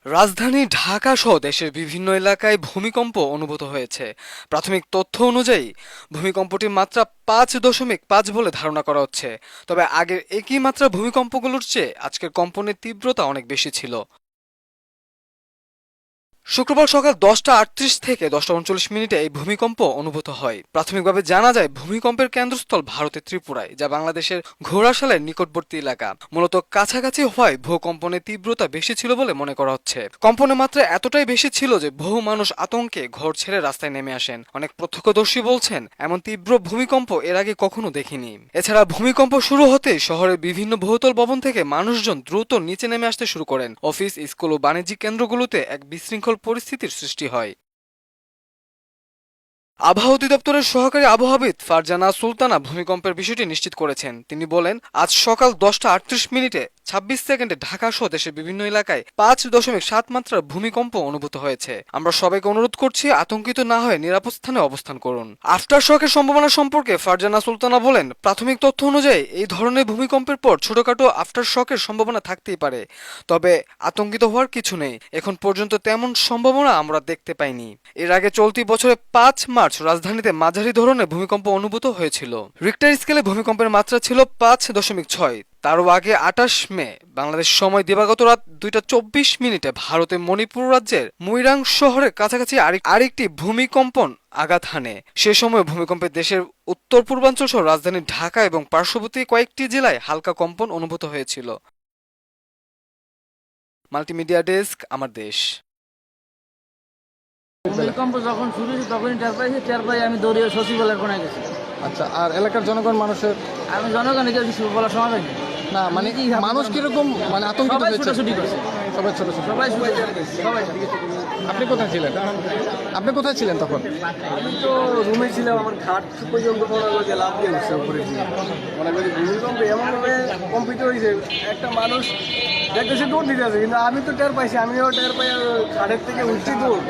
রাজধানী ঢাকা সহ দেশের বিভিন্ন এলাকায় ভূমিকম্প অনুভূত হয়েছে। প্রাথমিক তথ্য অনুযায়ী ভূমিকম্পটির মাত্রা 5.5 বলে ধারণা করা হচ্ছে। তবে আগের একই মাত্রা ভূমিকম্পগুলোর চেয়ে আজকের কম্পনের তীব্রতা অনেক বেশি ছিল। শুক্রবার সকাল 10:38 থেকে 10:39 এই ভূমিকম্প অনুভূত হয়। প্রাথমিকভাবে জানা যায় ভূমিকম্পের কেন্দ্রস্থল ভারতের ত্রিপুরায়, যা বাংলাদেশের ঘোড়াশালের নিকটবর্তী এলাকা। মূলত কাছাকাছি হওয়ায় ভূকম্পনের তীব্রতা বেশি ছিল বলে মনে করা হচ্ছে। কম্পনের মাত্রা এতটাই বেশি ছিল যে বহু মানুষ আতঙ্কে ঘর ছেড়ে রাস্তায় নেমে আসেন। অনেক প্রত্যক্ষদর্শী বলছেন এমন তীব্র ভূমিকম্প এর আগে কখনো দেখিনি। এছাড়া ভূমিকম্প শুরু হতে শহরের বিভিন্ন বহুতল ভবন থেকে মানুষজন দ্রুত নিচে নেমে আসতে শুরু করেন। অফিস, স্কুল ও বাণিজ্যিক কেন্দ্রগুলোতে এক বিশৃঙ্খল পরিস্থিতির সৃষ্টি হয়। আবহাওয়া অধিদপ্তরের সহকারী আবহাওয়াবিদ ফারজানা সুলতানা ভূমিকম্পের বিষয়টি নিশ্চিত করেছেন। তিনি বলেন, আজ সকাল 10:38 26 ঢাকা সহ দেশের বিভিন্ন এলাকায় 5.7 মাত্রার ভূমিকম্প অনুভূত হয়েছে। আমরা সবাইকে অনুরোধ করছি আতঙ্কিত না হয়ে নিরাপদ স্থানে অবস্থান করুন। আফটার শকের সম্ভাবনা সম্পর্কে ফারজানা সুলতানা বলেন, প্রাথমিক তথ্য অনুযায়ী এই ধরনের ভূমিকম্পের পর ছোটখাটো আফটার শকের সম্ভাবনা থাকতেই পারে, তবে আতঙ্কিত হওয়ার কিছু নেই। এখন পর্যন্ত তেমন সম্ভাবনা আমরা দেখতে পাইনি। এর আগে চলতি বছরের 5 মার্চ রাজধানীতে মাঝারি ধরনের ভূমিকম্প অনুভূত হয়েছিল। রিক্টার স্কেলে ভূমিকম্পের মাত্রা ছিল 5.6। তারও আগে 28 মে বাংলাদেশ সময় দিবাগত রাত 2:24 ভারতের মণিপুর রাজ্যের মুইরাং শহরের কাছাকাছি আরেকটি ভূমিকম্পন আঘাত হানে। সে সময় ভূমিকম্পে দেশের উত্তর পূর্বাঞ্চল সহ রাজধানী ঢাকা এবং পার্শ্ববর্তী কয়েকটি জেলায় হালকা কম্পন অনুভূত হয়েছিল। মাল্টিমিডিয়া ডেস্ক, আমার দেশ। ভূমিকম্প যখন শুরু হয়েছে তখনই টের পাই আমি দৌড়িয়ে সচিবালয়ের কোনায় গেছি। আচ্ছা, আর এলাকার জনগণ মানুষের আমি জনগণকে কিছু বলার সময় পাইনি। না মানে মানুষ কিরকম মানে আতঙ্কিত সবাই হয়েছে? ছুটোছুটি করছে, সবাই ছোট ছোট। সবাই সবাই। আপনি কোথায় ছিলেন? আপনি কোথায় ছিলেন তখন? আমি তো রুমে ছিলাম, আমার খাট পর্যন্ত পড়া গেছে, লাভ দিয়ে উঠছে উপরে দিয়ে। মনে করি ভূমিকম্পে এমনভাবে কম্পিত হয়েছে, একটা মানুষ দেখতেছে দৌড় দিতে আছে, কিন্তু আমি তো টের পাইছি, আমিও টের পাই, খাটের থেকে উঠছি দৌড়।